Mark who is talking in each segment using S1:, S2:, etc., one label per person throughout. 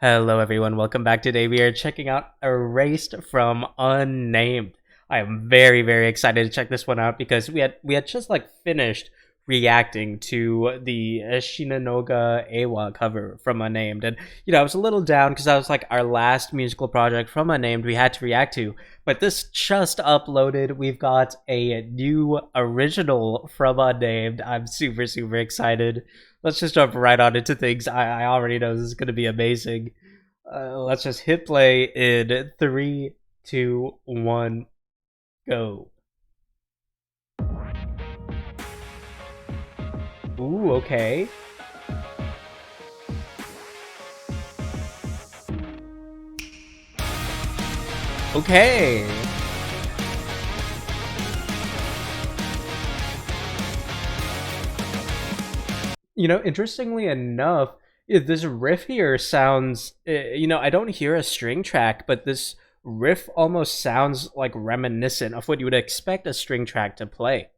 S1: Hello everyone, welcome back. Today we are checking out Erased from Unnamed. I am very excited to check this one out because we had just like finished reacting to the Shinanoga Ewa cover from Unnamed, and I was a little down because that was like our last musical project from Unnamed we had to react to, but this just uploaded. We've got a new original from Unnamed. I'm super excited. Let's just jump right on into things. I already know this is going to be amazing. Let's just hit play in 3, 2, 1, go. Ooh, okay. Okay. Interestingly enough, this riff here sounds, I don't hear a string track, but this riff almost sounds like reminiscent of what you would expect a string track to play,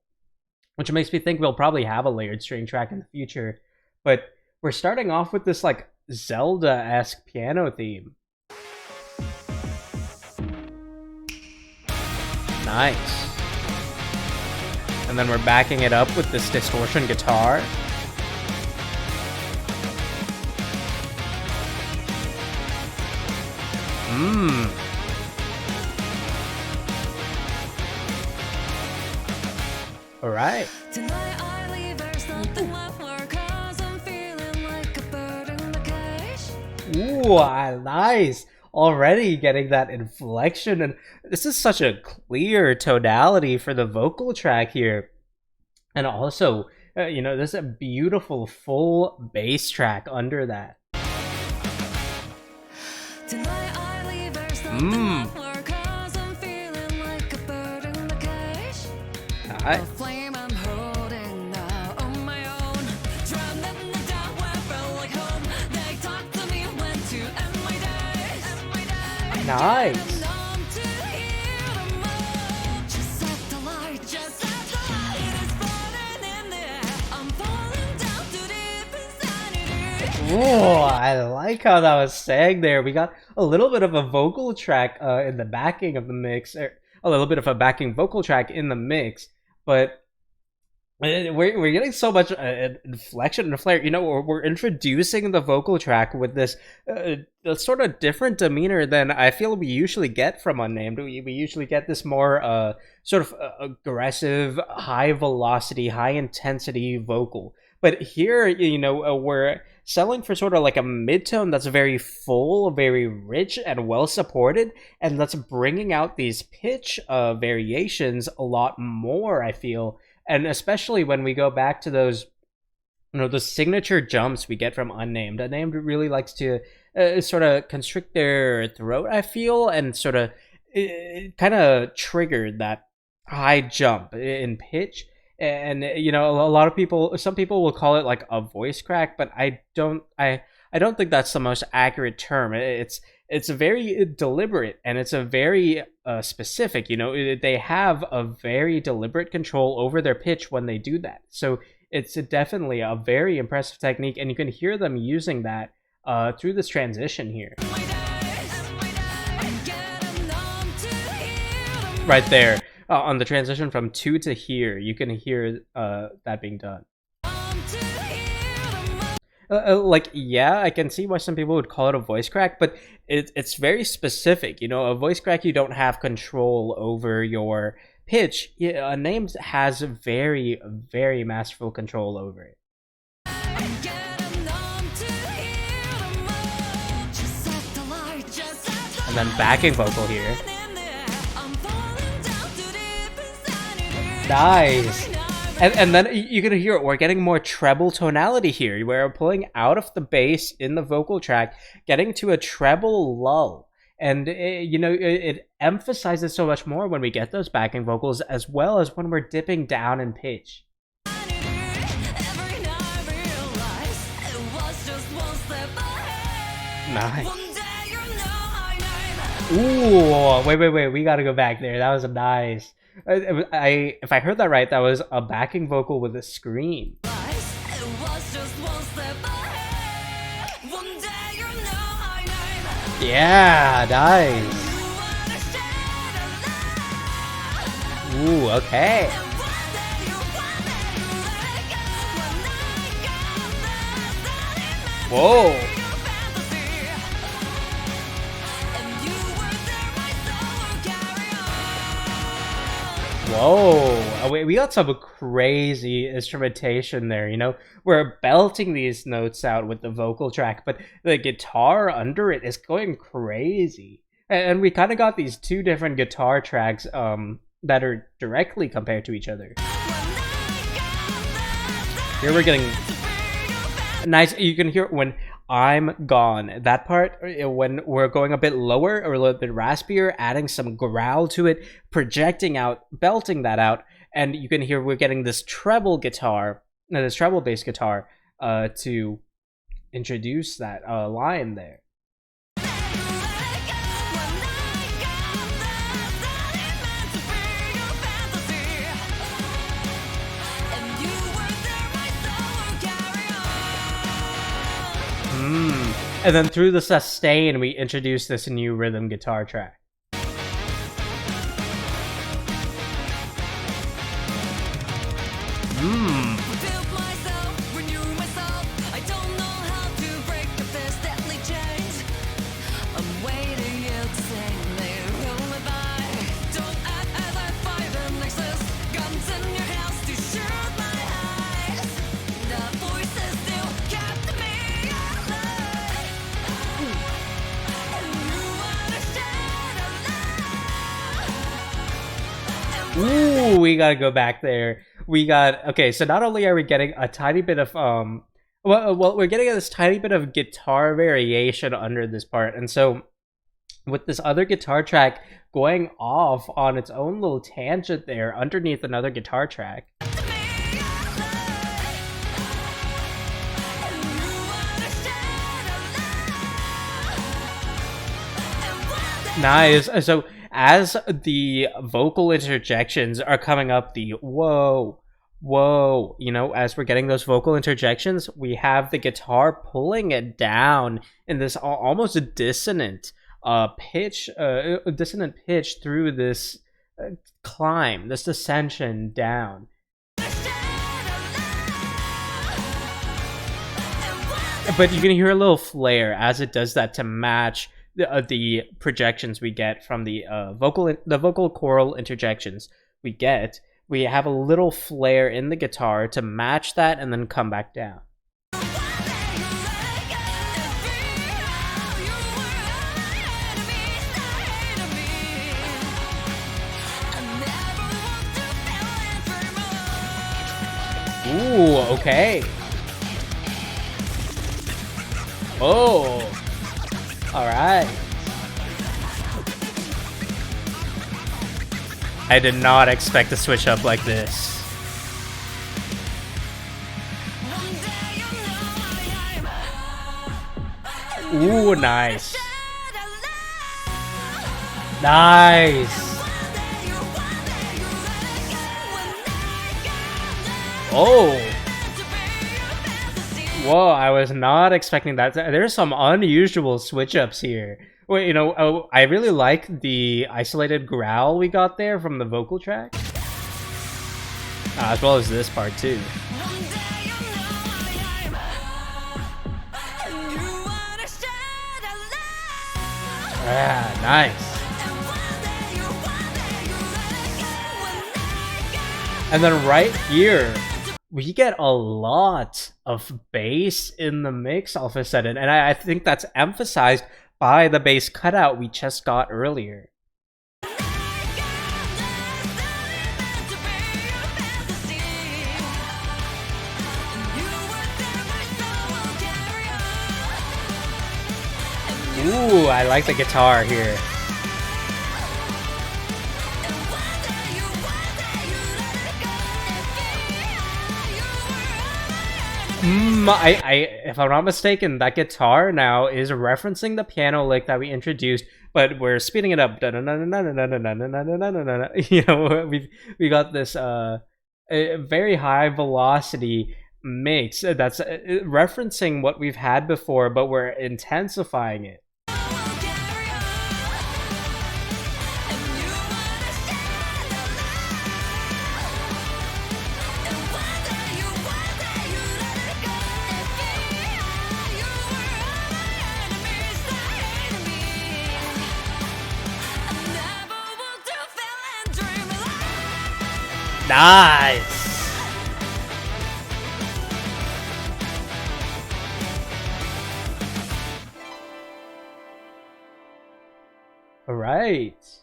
S1: which makes me think we'll probably have a layered string track in the future. But we're starting off with this like Zelda-esque piano theme. Nice. And then we're backing it up with this distortion guitar. All right. Ooh, nice. Already getting that inflection, and this is such a clear tonality for the vocal track here. And also, there's a beautiful full bass track under that. Nice. Nice. Oh, I like how that was sang there. We got a little bit of a vocal track in the backing of the mix, or a little bit of a backing vocal track in the mix, but we're getting so much inflection and flair. We're introducing the vocal track with this sort of different demeanor than I feel we usually get from Unnamed. We usually get this more sort of aggressive, high velocity, high intensity vocal. But here, we're selling for sort of like a mid-tone that's very full, very rich, and well supported, and that's bringing out these pitch variations a lot more, I feel. And especially when we go back to those, the signature jumps we get from Unnamed. Unnamed really likes to sort of constrict their throat, I feel, and sort of kind of trigger that high jump in pitch. And a lot of people, some people will call it like a voice crack, but I don't think that's the most accurate term. It's very deliberate, and it's a very specific. They have a very deliberate control over their pitch when they do that. So it's definitely a very impressive technique, and you can hear them using that through this transition here. Right there. On the transition from to here, you can hear that being done. Yeah, I can see why some people would call it a voice crack, but it's very specific. A voice crack, you don't have control over your pitch. Unnamed has very masterful control over it. And then backing vocal here. Nice. And then you can hear it. We're getting more treble tonality here. We're pulling out of the bass in the vocal track, getting to a treble lull. And, it emphasizes so much more when we get those backing vocals, as well as when we're dipping down in pitch. Nice. Ooh, wait. We gotta go back there. That was nice. If I heard that right, that was a backing vocal with a scream. Yeah, nice. Ooh, okay. Whoa. Whoa, we got some crazy instrumentation there, you know? We're belting these notes out with the vocal track, but the guitar under it is going crazy. And we kind of got these two different guitar tracks that are directly compared to each other. Here we're getting nice, you can hear when I'm gone. That part, when we're going a bit lower or a little bit raspier, adding some growl to it, projecting out, belting that out, and you can hear we're getting this treble guitar, this treble bass guitar, to introduce that line there. And then through the sustain, we introduce this new rhythm guitar track. Ooh, we gotta go back there. We got, okay, so not only are we getting a tiny bit of, well, we're getting this tiny bit of guitar variation under this part. And so with this other guitar track going off on its own little tangent there underneath another guitar track. Nice. So as the vocal interjections are coming up, the whoa, whoa, you know, as we're getting those vocal interjections, we have the guitar pulling it down in this almost dissonant pitch, dissonant pitch through this climb, this ascension down. But you can hear a little flare as it does that to match the projections we get from the vocal choral interjections we get. We have a little flare in the guitar to match that and then come back down. Ooh, okay. Oh. Alright. I did not expect to switch up like this. Ooh, nice. Nice. Oh. Whoa, I was not expecting that. There's some unusual switch-ups here. Wait, you know, I really like the isolated growl we got there from the vocal track. As well as this part, too. Ah, nice. And then right here, we get a lot of bass in the mix all of a sudden, and I think that's emphasized by the bass cutout we just got earlier. Ooh, I like the guitar here. If I'm not mistaken, that guitar now is referencing the piano lick that we introduced, but we're speeding it up. You know, we got this very high velocity mix that's referencing what we've had before, but we're intensifying it. Nice. All right. Is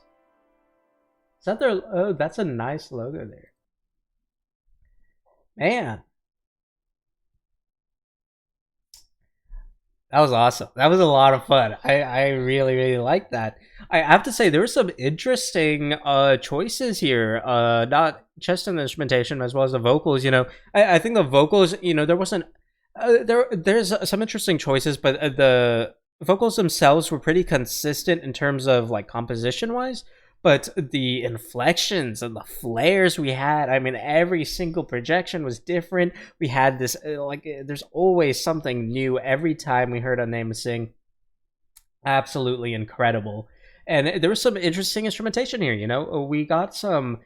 S1: that their? Oh, that's a nice logo there. Man, that was awesome. That was a lot of fun. I really really liked that. I have to say there were some interesting choices here. Not just in the instrumentation as well as the vocals. You know, I think the vocals. You know, there wasn't. There's some interesting choices, but the vocals themselves were pretty consistent in terms of like composition wise. But the inflections and the flares we had, I mean, every single projection was different. We had this, there's always something new every time we heard Unnämed sing. Absolutely incredible. And there was some interesting instrumentation here, you know? We got some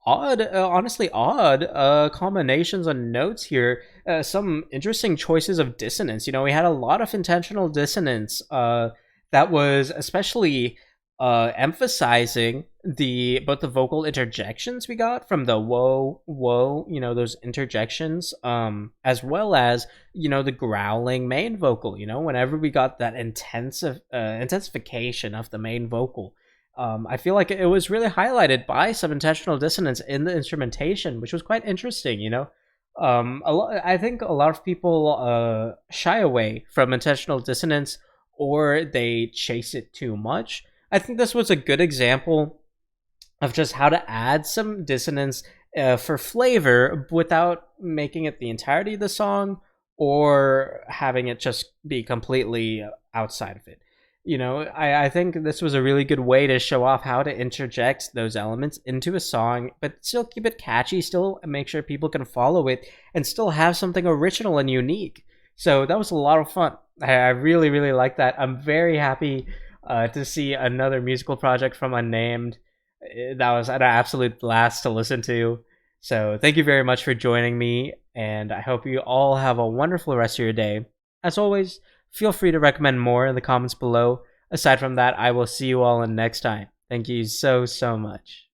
S1: odd, honestly odd combinations of notes here. Some interesting choices of dissonance. You know, we had a lot of intentional dissonance that was especially emphasizing both the vocal interjections we got from the whoa whoa, you know, those interjections, as well as, you know, the growling main vocal. You know, whenever we got that intensification of the main vocal, I feel like it was really highlighted by some intentional dissonance in the instrumentation, which was quite interesting. You know, I think a lot of people shy away from intentional dissonance, or they chase it too much. I think this was a good example of just how to add some dissonance for flavor without making it the entirety of the song, or having it just be completely outside of it. You know, I think this was a really good way to show off how to interject those elements into a song, but still keep it catchy, still make sure people can follow it, and still have something original and unique. So that was a lot of fun. I really, really like that. I'm very happy to see another musical project from Unnämed. That was an absolute blast to listen to. So thank you very much for joining me, and I hope you all have a wonderful rest of your day. As always, feel free to recommend more in the comments below. Aside from that, I will see you all in next time. Thank you so much.